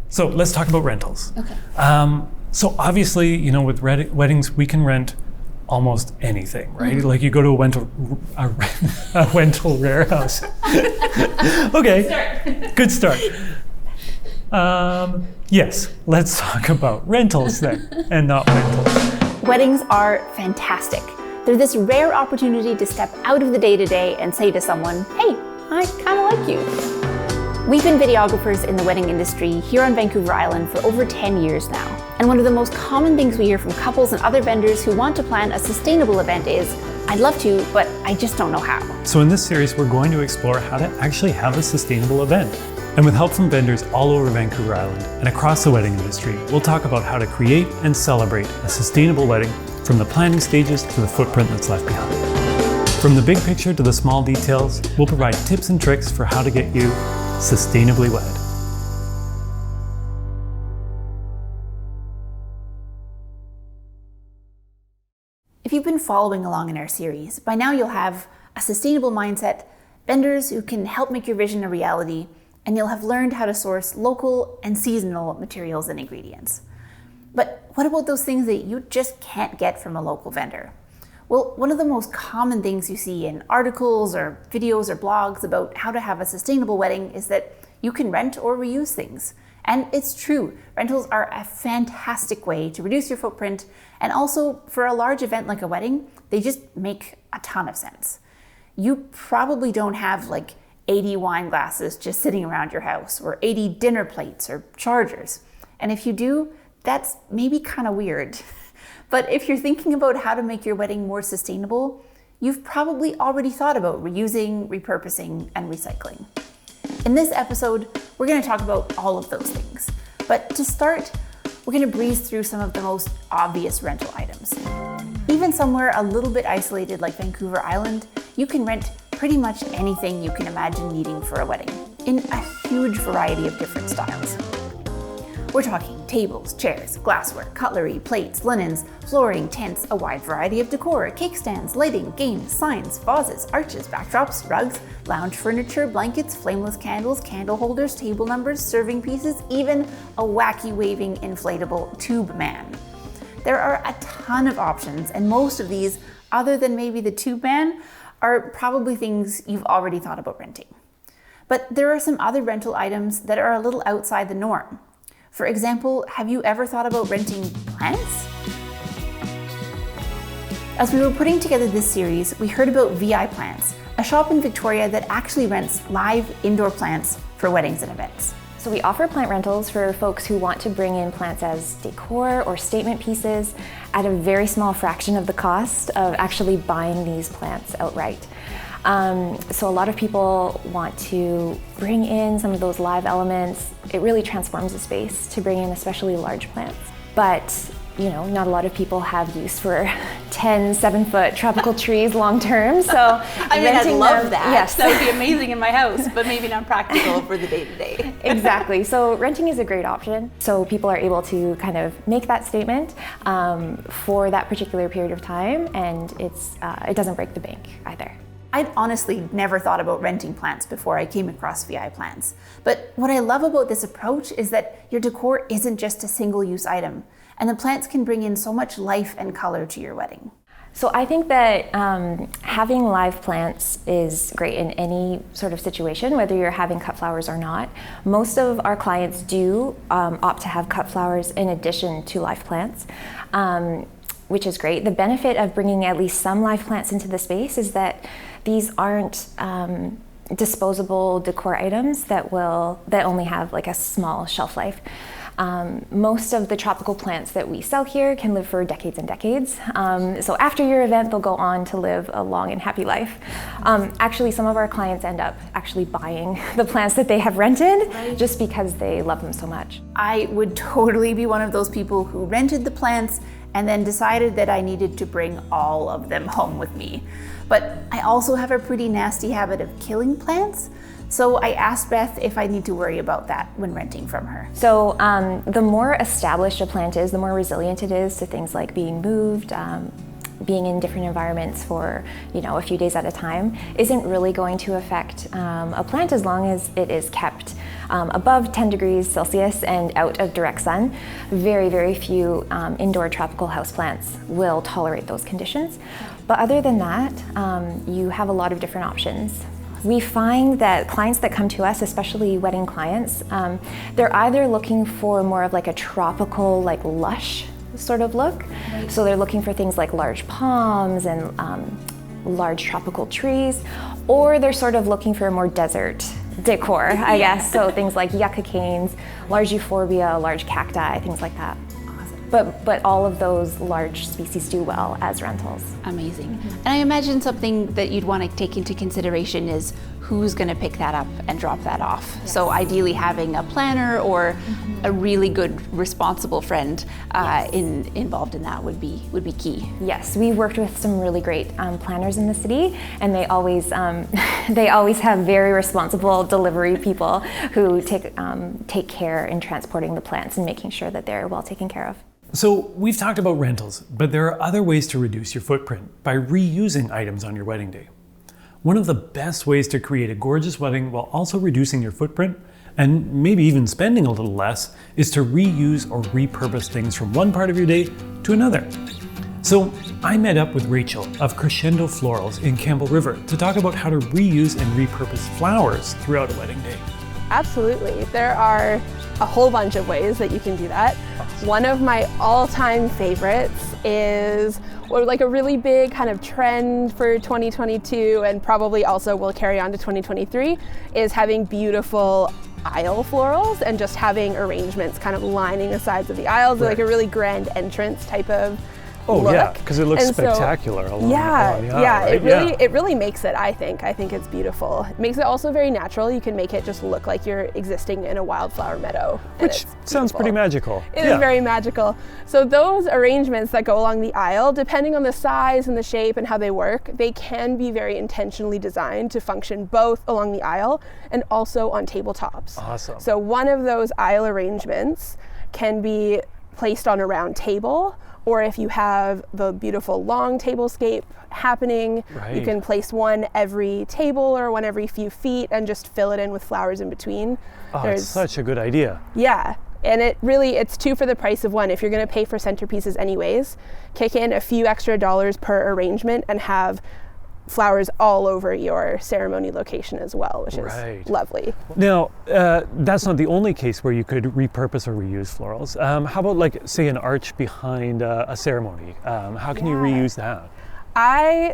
So let's talk about rentals. Okay. So obviously, you know, with weddings, we can rent almost anything, right? Like you go to a rental warehouse. Okay, good start. Yes, let's talk about rentals then, and not rentals. Weddings are fantastic. They're this rare opportunity to step out of the day-to-day and say to someone, hey, I kind of like you. We've been videographers in the wedding industry here on Vancouver Island for over 10 years now. And one of the most common things we hear from couples and other vendors who want to plan a sustainable event is, I'd love to, but I just don't know how. So in this series, we're going to explore how to actually have a sustainable event. And with help from vendors all over Vancouver Island and across the wedding industry, we'll talk about how to create and celebrate a sustainable wedding from the planning stages to the footprint that's left behind. From the big picture to the small details, we'll provide tips and tricks for how to get you sustainably wed. If you've been following along in our series, by now you'll have a sustainable mindset, vendors who can help make your vision a reality, and you'll have learned how to source local and seasonal materials and ingredients. But what about those things that you just can't get from a local vendor? Well, one of the most common things you see in articles or videos or blogs about how to have a sustainable wedding is that you can rent or reuse things. And it's true, rentals are a fantastic way to reduce your footprint, and also for a large event like a wedding, they just make a ton of sense. You probably don't have like 80 wine glasses just sitting around your house, or 80 dinner plates or chargers. And if you do, that's maybe kind of weird. But if you're thinking about how to make your wedding more sustainable, you've probably already thought about reusing, repurposing, and recycling. In this episode, we're going to talk about all of those things. But to start, we're going to breeze through some of the most obvious rental items. Even somewhere a little bit isolated like Vancouver Island, you can rent pretty much anything you can imagine needing for a wedding, in a huge variety of different styles. We're talking tables, chairs, glassware, cutlery, plates, linens, flooring, tents, a wide variety of decor, cake stands, lighting, games, signs, vases, arches, backdrops, rugs, lounge furniture, blankets, flameless candles, candle holders, table numbers, serving pieces, even a wacky waving inflatable tube man. There are a ton of options, and most of these, other than maybe the tube man, are probably things you've already thought about renting. But there are some other rental items that are a little outside the norm. For example, have you ever thought about renting plants? As we were putting together this series, we heard about VI Plants, a shop in Victoria that actually rents live indoor plants for weddings and events. So we offer plant rentals for folks who want to bring in plants as decor or statement pieces at a very small fraction of the cost of actually buying these plants outright. So a lot of people want to bring in some of those live elements. It really transforms a space to bring in especially large plants. But, you know, not a lot of people have use for 10 7-foot tropical trees long term. So I mean, I'd love that. Yes. That would be amazing in my house, but maybe not practical for the day-to-day. Exactly. So renting is a great option. So people are able to kind of make that statement for that particular period of time, and it doesn't break the bank either. I'd honestly never thought about renting plants before I came across VI Plants. But what I love about this approach is that your decor isn't just a single-use item, and the plants can bring in so much life and color to your wedding. So I think that having live plants is great in any sort of situation, whether you're having cut flowers or not. Most of our clients do opt to have cut flowers in addition to live plants, which is great. The benefit of bringing at least some live plants into the space is that these aren't disposable decor items that only have like a small shelf life. Most of the tropical plants that we sell here can live for decades and decades. So after your event, they'll go on to live a long and happy life. Actually, some of our clients end up actually buying the plants that they have rented just because they love them so much. I would totally be one of those people who rented the plants and then decided that I needed to bring all of them home with me. But I also have a pretty nasty habit of killing plants, so I asked Beth if I need to worry about that when renting from her. So the more established a plant is, the more resilient it is to things like being moved, being in different environments for, a few days at a time isn't really going to affect a plant as long as it is kept above 10 degrees Celsius and out of direct sun. Very, very few indoor tropical houseplants will tolerate those conditions. But other than that, you have a lot of different options. We find that clients that come to us, especially wedding clients, they're either looking for more of like a tropical, like lush sort of look. Right. So they're looking for things like large palms and large tropical trees, or they're sort of looking for a more desert decor, I guess. So things like yucca canes, large euphorbia, large cacti, things like that. But all of those large species do well as rentals. Amazing. And I imagine something that you'd want to take into consideration is who's going to pick that up and drop that off. Yes. So ideally having a planner or a really good responsible friend involved in that would be key. Yes, we've worked with some really great planners in the city, and they always have very responsible delivery people who take care in transporting the plants and making sure that they're well taken care of. So we've talked about rentals, but there are other ways to reduce your footprint by reusing items on your wedding day. One of the best ways to create a gorgeous wedding while also reducing your footprint, and maybe even spending a little less, is to reuse or repurpose things from one part of your day to another. So I met up with Rachel of Crescendo Florals in Campbell River to talk about how to reuse and repurpose flowers throughout a wedding day. Absolutely. There are a whole bunch of ways that you can do that. One of my all-time favorites is like a really big kind of trend for 2022, and probably also will carry on to 2023, is having beautiful aisle florals and just having arrangements kind of lining the sides of the aisles, right. Like a really grand entrance type of look. Yeah, because it looks spectacular along the aisle, right? It really makes it, I think it's beautiful. It makes it also very natural. You can make it just look like you're existing in a wildflower meadow. Which sounds pretty magical. It is very magical. So those arrangements that go along the aisle, depending on the size and the shape and how they work, they can be very intentionally designed to function both along the aisle and also on tabletops. Awesome. So one of those aisle arrangements can be placed on a round table, or if you have the beautiful long tablescape happening, right. You can place one every table or one every few feet and just fill it in with flowers in between. Oh, it's such a good idea. Yeah, and it's two for the price of one. If you're gonna pay for centerpieces anyways, kick in a few extra dollars per arrangement and have flowers all over your ceremony location as well, which is lovely. Now, that's not the only case where you could repurpose or reuse florals. How about, like, say, an arch behind a ceremony? How can you reuse that?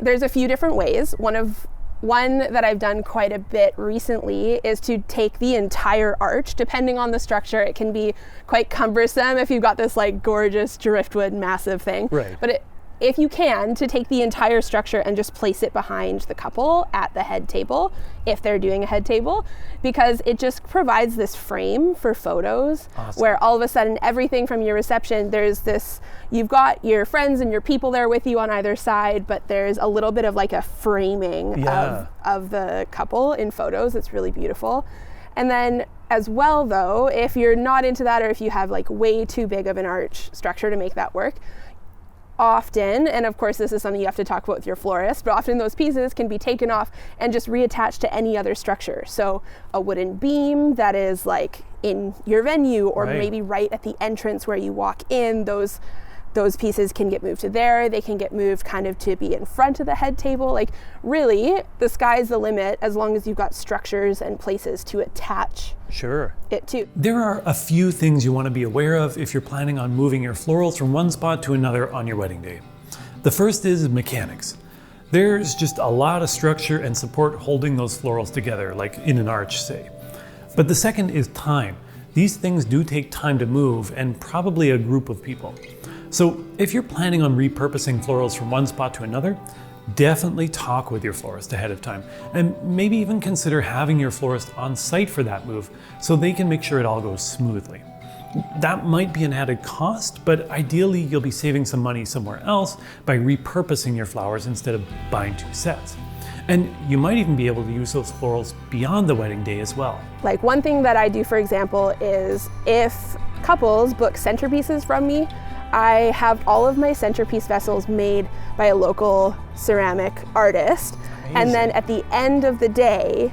There's a few different ways. One that I've done quite a bit recently is to take the entire arch. Depending on the structure, it can be quite cumbersome if you've got this like gorgeous driftwood massive thing. Right. But if you can, to take the entire structure and just place it behind the couple at the head table, if they're doing a head table, because it just provides this frame for photos. Awesome. Where all of a sudden everything from your reception, you've got your friends and your people there with you on either side, but there's a little bit of like a framing of the couple in photos. It's really beautiful. And then as well though, if you're not into that, or if you have like way too big of an arch structure to make that work, often, and of course this is something you have to talk about with your florist, but often those pieces can be taken off and just reattached to any other structure. So a wooden beam that is like in your venue, or maybe right at the entrance where you walk in, those pieces can get moved to there. They can get moved kind of to be in front of the head table. Like really, the sky's the limit as long as you've got structures and places to attach it to. There are a few things you want to be aware of if you're planning on moving your florals from one spot to another on your wedding day. The first is mechanics. There's just a lot of structure and support holding those florals together, like in an arch, say. But the second is time. These things do take time to move, and probably a group of people. So if you're planning on repurposing florals from one spot to another, definitely talk with your florist ahead of time, and maybe even consider having your florist on site for that move so they can make sure it all goes smoothly. That might be an added cost, but ideally you'll be saving some money somewhere else by repurposing your flowers instead of buying two sets. And you might even be able to use those florals beyond the wedding day as well. Like one thing that I do, for example, is if couples book centerpieces from me, I have all of my centerpiece vessels made by a local ceramic artist. Amazing. And then at the end of the day,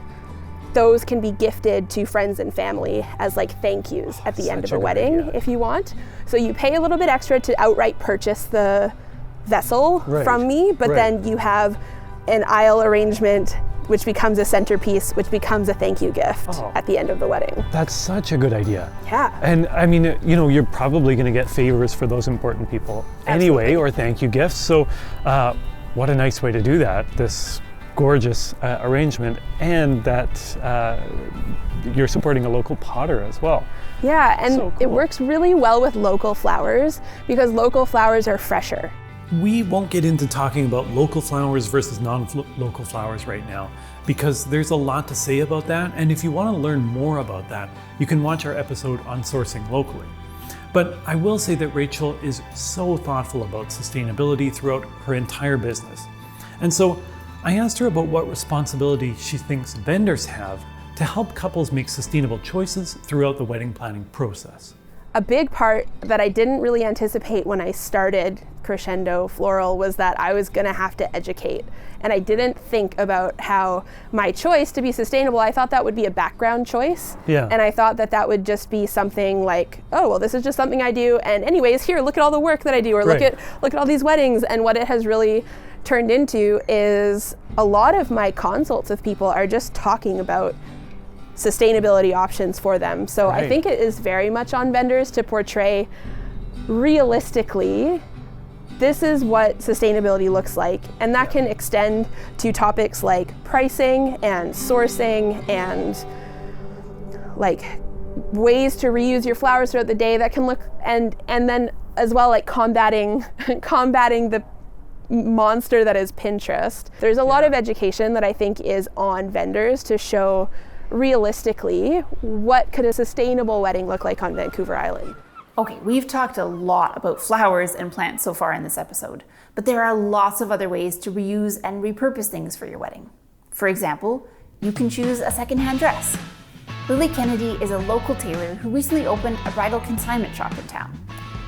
those can be gifted to friends and family as like thank yous at the end of a wedding if you want. So you pay a little bit extra to outright purchase the vessel from me, but then you have an aisle arrangement which becomes a centerpiece, which becomes a thank you gift at the end of the wedding. That's such a good idea. Yeah. And I mean, you know, you're probably going to get favors for those important people anyway, or thank you gifts. So what a nice way to do that, this gorgeous arrangement, and that you're supporting a local potter as well. Yeah, and So cool. It works really well with local flowers because local flowers are fresher. We won't get into talking about local flowers versus non-local flowers right now, because there's a lot to say about that, and if you want to learn more about that, you can watch our episode on sourcing locally. But I will say that Rachel is so thoughtful about sustainability throughout her entire business. And so I asked her about what responsibility she thinks vendors have to help couples make sustainable choices throughout the wedding planning process. A big part that I didn't really anticipate when I started Crescendo Floral was that I was gonna have to educate. And I didn't think about how my choice to be sustainable, I thought that would be a background choice. Yeah. And I thought that that would just be something like, oh, well, this is just something I do. And anyways, here, look at all the work that I do, or look at all these weddings. And what it has really turned into is a lot of my consults with people are just talking about sustainability options for them. So I think it is very much on vendors to portray realistically, this is what sustainability looks like. And that can extend to topics like pricing and sourcing and like ways to reuse your flowers throughout the day that can look, and then as well like combating the monster that is Pinterest. There's a lot of education that I think is on vendors to show realistically, what could a sustainable wedding look like on Vancouver Island? Okay, we've talked a lot about flowers and plants so far in this episode, but there are lots of other ways to reuse and repurpose things for your wedding. For example, you can choose a secondhand dress. Lily Kennedy is a local tailor who recently opened a bridal consignment shop in town.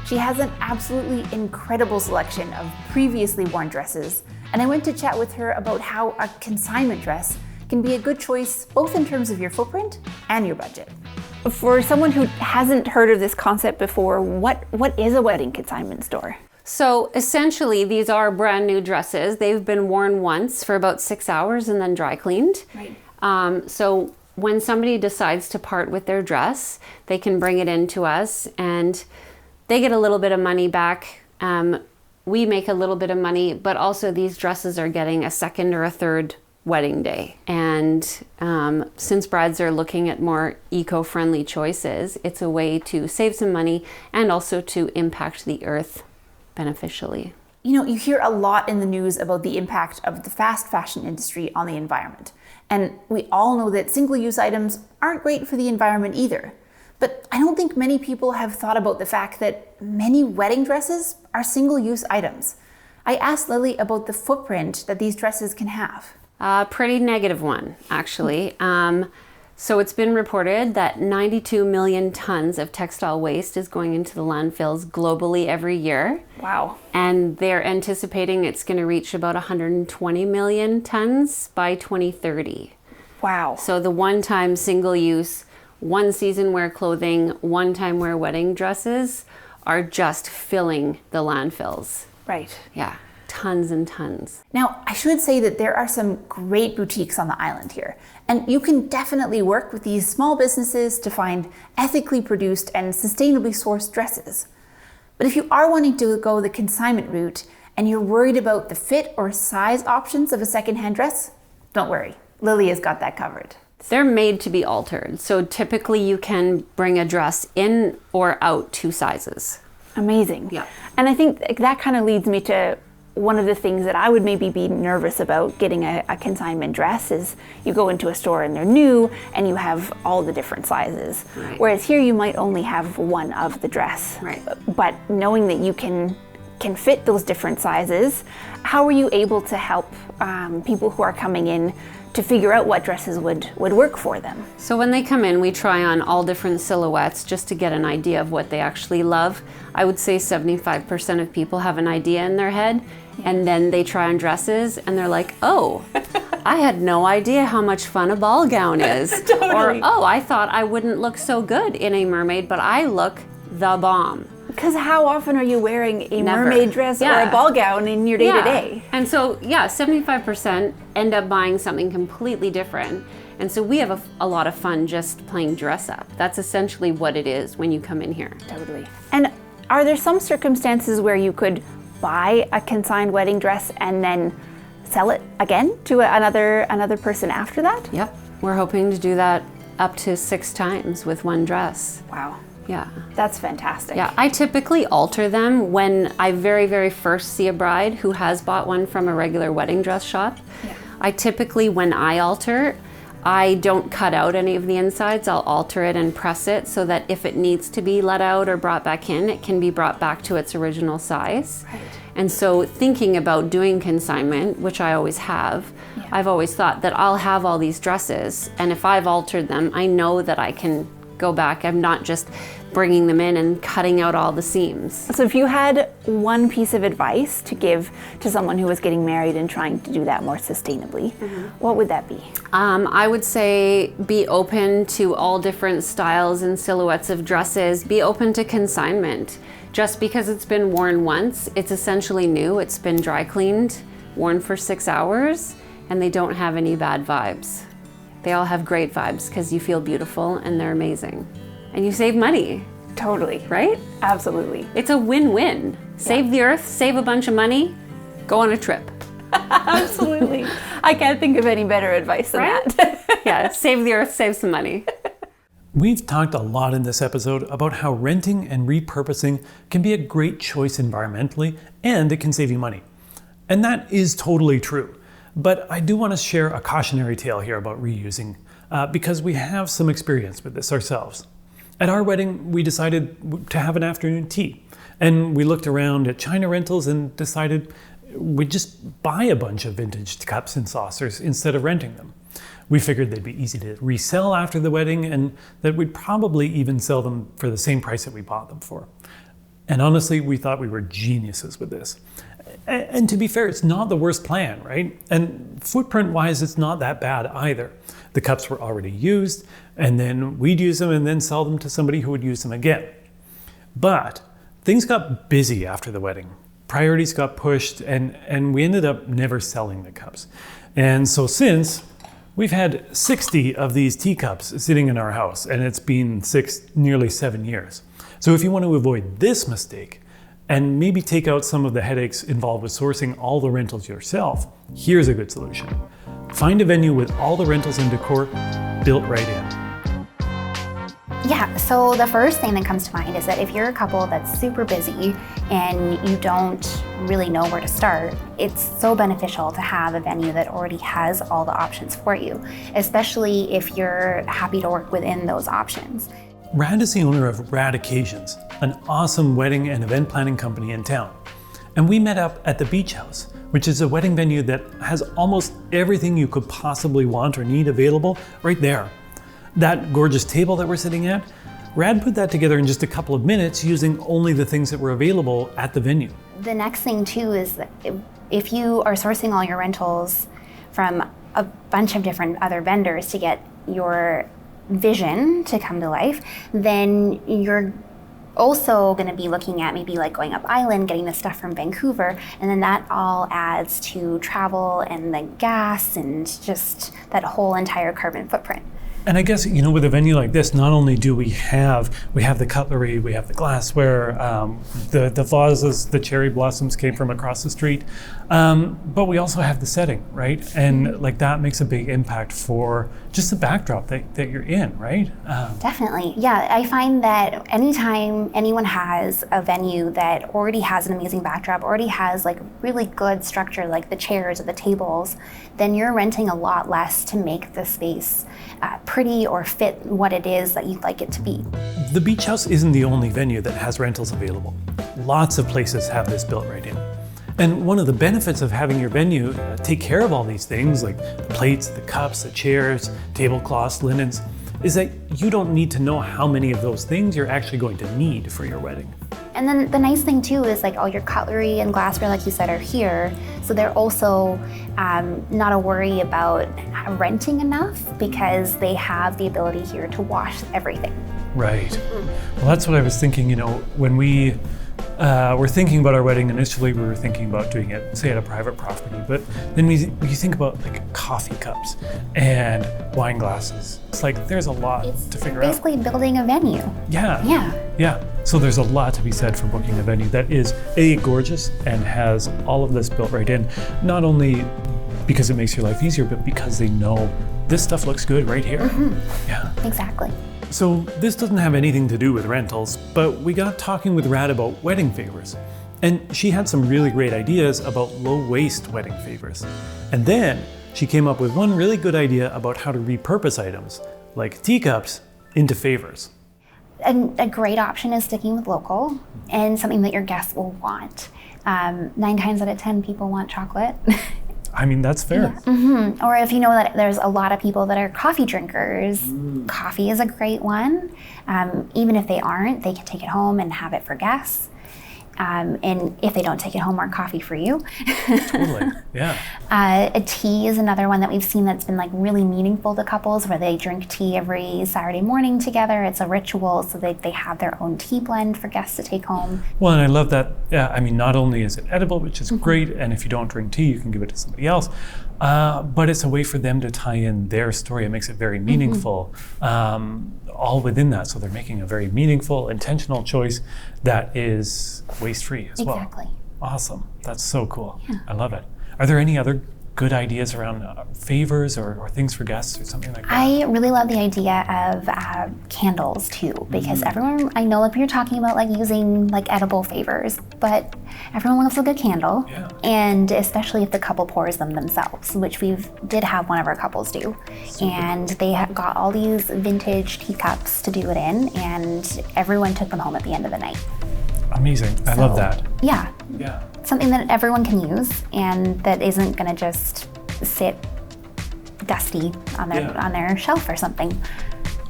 She has an absolutely incredible selection of previously worn dresses, and I went to chat with her about how a consignment dress can be a good choice both in terms of your footprint and your budget. For someone who hasn't heard of this concept before, what is a wedding consignment store? So essentially, these are brand new dresses. They've been worn once for about 6 hours and then dry cleaned. Right. So when somebody decides to part with their dress, they can bring it in to us and they get a little bit of money back. We make a little bit of money, but also these dresses are getting a second or a third wedding day. And since brides are looking at more eco-friendly choices, it's a way to save some money and also to impact the earth beneficially. You know, you hear a lot in the news about the impact of the fast fashion industry on the environment. And we all know that single-use items aren't great for the environment either. But I don't think many people have thought about the fact that many wedding dresses are single-use items. I asked Lily about the footprint that these dresses can have. A pretty negative one, actually. So it's been reported that 92 million tons of textile waste is going into the landfills globally every year. Wow. And they're anticipating it's going to reach about 120 million tons by 2030. Wow. So the one-time single-use, one-season wear clothing, one-time wear wedding dresses are just filling the landfills. Right. Yeah. Tons and tons. Now, I should say that there are some great boutiques on the island here, and you can definitely work with these small businesses to find ethically produced and sustainably sourced dresses. But if you are wanting to go the consignment route and you're worried about the fit or size options of a secondhand dress, don't worry, Lily has got that covered. They're made to be altered. So typically you can bring a dress in or out 2 sizes. Amazing. Yeah. And I think that kind of leads me to one of the things that I would maybe be nervous about getting a consignment dress is you go into a store and they're new and you have all the different sizes. Right. Whereas here you might only have one of the dress. Right. But knowing that you can fit those different sizes, how are you able to help people who are coming in to figure out what dresses would work for them? So when they come in, we try on all different silhouettes just to get an idea of what they actually love. I would say 75% of people have an idea in their head, and then they try on dresses and they're like, oh, I had no idea how much fun a ball gown is. Totally. Or, oh, I thought I wouldn't look so good in a mermaid, but I look the bomb. Because how often are you wearing a Never. mermaid dress or a ball gown in your day-to-day? And so, 75% end up buying something completely different. And so we have a lot of fun just playing dress up. That's essentially what it is when you come in here. Totally. And are there some circumstances where you could buy a consigned wedding dress and then sell it again to another person after that? Yep. We're hoping to do that up to 6 times with one dress. Wow. Yeah. That's fantastic. Yeah, I typically alter them when I very, very first see a bride who has bought one from a regular wedding dress shop. Yeah. I typically, when I alter, I don't cut out any of the insides. I'll alter it and press it so that if it needs to be let out or brought back in, it can be brought back to its original size. Right. And so thinking about doing consignment, which I always have, I've always thought that I'll have all these dresses, and if I've altered them, I know that I can go back. I'm not just bringing them in and cutting out all the seams. So if you had one piece of advice to give to someone who was getting married and trying to do that more sustainably, what would that be? I would say be open to all different styles and silhouettes of dresses. Be open to consignment. Just because it's been worn once, it's essentially new. It's been dry cleaned, worn for 6 hours, and they don't have any bad vibes. They all have great vibes because you feel beautiful and they're amazing. And you save money. Totally. Right? Absolutely. It's a win-win. Save the earth, save a bunch of money, go on a trip. Absolutely. I can't think of any better advice than that. Yeah, save the earth, save some money. We've talked a lot in this episode about how renting and repurposing can be a great choice environmentally, and it can save you money. And that is totally true. But I do want to share a cautionary tale here about reusing, because we have some experience with this ourselves. At our wedding, we decided to have an afternoon tea, and we looked around at China rentals and decided we'd just buy a bunch of vintage cups and saucers instead of renting them. We figured they'd be easy to resell after the wedding, and that we'd probably even sell them for the same price that we bought them for. And honestly, we thought we were geniuses with this. And to be fair, it's not the worst plan, right? And footprint-wise, it's not that bad either. The cups were already used, and then we'd use them and then sell them to somebody who would use them again. But things got busy after the wedding. Priorities got pushed, and we ended up never selling the cups. And so since, we've had 60 of these teacups sitting in our house, and it's been nearly 7 years. So if you want to avoid this mistake, and maybe take out some of the headaches involved with sourcing all the rentals yourself, here's a good solution. Find a venue with all the rentals and decor built right in. Yeah, so the first thing that comes to mind is that if you're a couple that's super busy and you don't really know where to start, it's so beneficial to have a venue that already has all the options for you, especially if you're happy to work within those options. Rad is the owner of Rad Occasions, an awesome wedding and event planning company in town. And we met up at the Beach House, which is a wedding venue that has almost everything you could possibly want or need available right there. That gorgeous table that we're sitting at, Rad put that together in just a couple of minutes using only the things that were available at the venue. The next thing too is that if you are sourcing all your rentals from a bunch of different other vendors to get your vision to come to life, then you're also going to be looking at maybe like going up island, getting the stuff from Vancouver, and then that all adds to travel and the gas and just that whole entire carbon footprint. And I guess, with a venue like this, not only do we have the cutlery, we have the glassware, the vases, the cherry blossoms came from across the street, but we also have the setting, right? And like that makes a big impact for just the backdrop that you're in, right? Definitely. Yeah, I find that anytime anyone has a venue that already has an amazing backdrop, already has like really good structure like the chairs or the tables, then you're renting a lot less to make the space pretty or fit what it is that you'd like it to be. The Beach House isn't the only venue that has rentals available. Lots of places have this built right in. And one of the benefits of having your venue take care of all these things, like the plates, the cups, the chairs, tablecloths, linens, is that you don't need to know how many of those things you're actually going to need for your wedding. And then the nice thing too is like all your cutlery and glassware, like you said, are here. So they're also not a worry about renting enough because they have the ability here to wash everything. Right. Well, that's what I was thinking, when we were thinking about our wedding, initially we were thinking about doing it, say, at a private property, but then we think about like coffee cups and wine glasses. It's like there's a lot to figure out. Basically building a venue. Yeah. So there's a lot to be said for booking a venue that is gorgeous and has all of this built right in, not only because it makes your life easier, but because they know this stuff looks good right here. Yeah. Exactly. So this doesn't have anything to do with rentals, but we got talking with Rad about wedding favors. And she had some really great ideas about low waste wedding favors. And then she came up with one really good idea about how to repurpose items, like teacups, into favors. A great option is sticking with local and something that your guests will want. 9 times out of 10 people want chocolate. I mean, that's fair. Yeah. Or if you know that there's a lot of people that are coffee drinkers, coffee is a great one. Even if they aren't, they can take it home and have it for guests. And if they don't take it home, more coffee for you. Totally, yeah. A tea is another one that we've seen that's been like really meaningful to couples where they drink tea every Saturday morning together. It's a ritual, so they have their own tea blend for guests to take home. Well, and I love that. Yeah, I mean, not only is it edible, which is great, and if you don't drink tea, you can give it to somebody else. But it's a way for them to tie in their story. It makes it very meaningful, all within that. So they're making a very meaningful, intentional choice that is waste-free as well. Exactly. Awesome. That's so cool. Yeah. I love it. Are there any other good ideas around favors or things for guests or something like that? I really love the idea of candles too, because everyone, I know like you're talking about like using like edible favors, but everyone loves a good candle. Yeah. And especially if the couple pours them themselves, which we did have one of our couples do. And they have got all these vintage teacups to do it in, and everyone took them home at the end of the night. Amazing. I love that. Yeah. Yeah. Something that everyone can use and that isn't gonna just sit dusty on their shelf or something.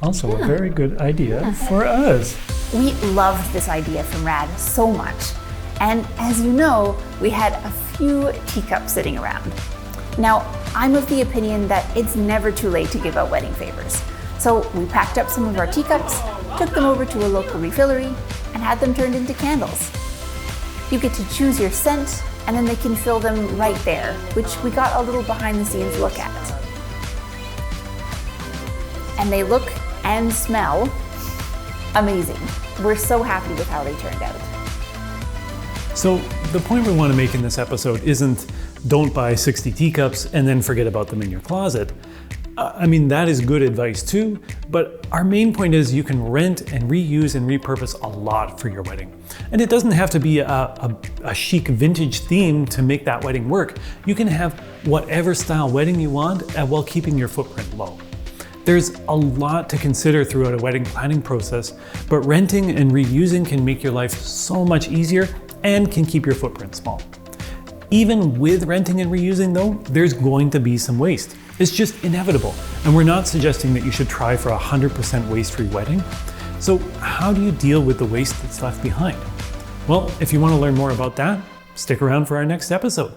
Also a very good idea for us. We loved this idea from Rad so much. And as you know, we had a few teacups sitting around. Now, I'm of the opinion that it's never too late to give out wedding favors. So we packed up some of our teacups, took them over to a local refillery, and had them turned into candles. You get to choose your scent, and then they can fill them right there, which we got a little behind the scenes look at. And they look and smell amazing. We're so happy with how they turned out. So the point we want to make in this episode isn't don't buy 60 teacups and then forget about them in your closet. I mean, that is good advice too, but our main point is you can rent and reuse and repurpose a lot for your wedding. And it doesn't have to be a chic vintage theme to make that wedding work. You can have whatever style wedding you want while keeping your footprint low. There's a lot to consider throughout a wedding planning process, but renting and reusing can make your life so much easier and can keep your footprint small. Even with renting and reusing though, there's going to be some waste. It's just inevitable, and we're not suggesting that you should try for a 100% waste-free wedding. So how do you deal with the waste that's left behind? Well, if you want to learn more about that, stick around for our next episode.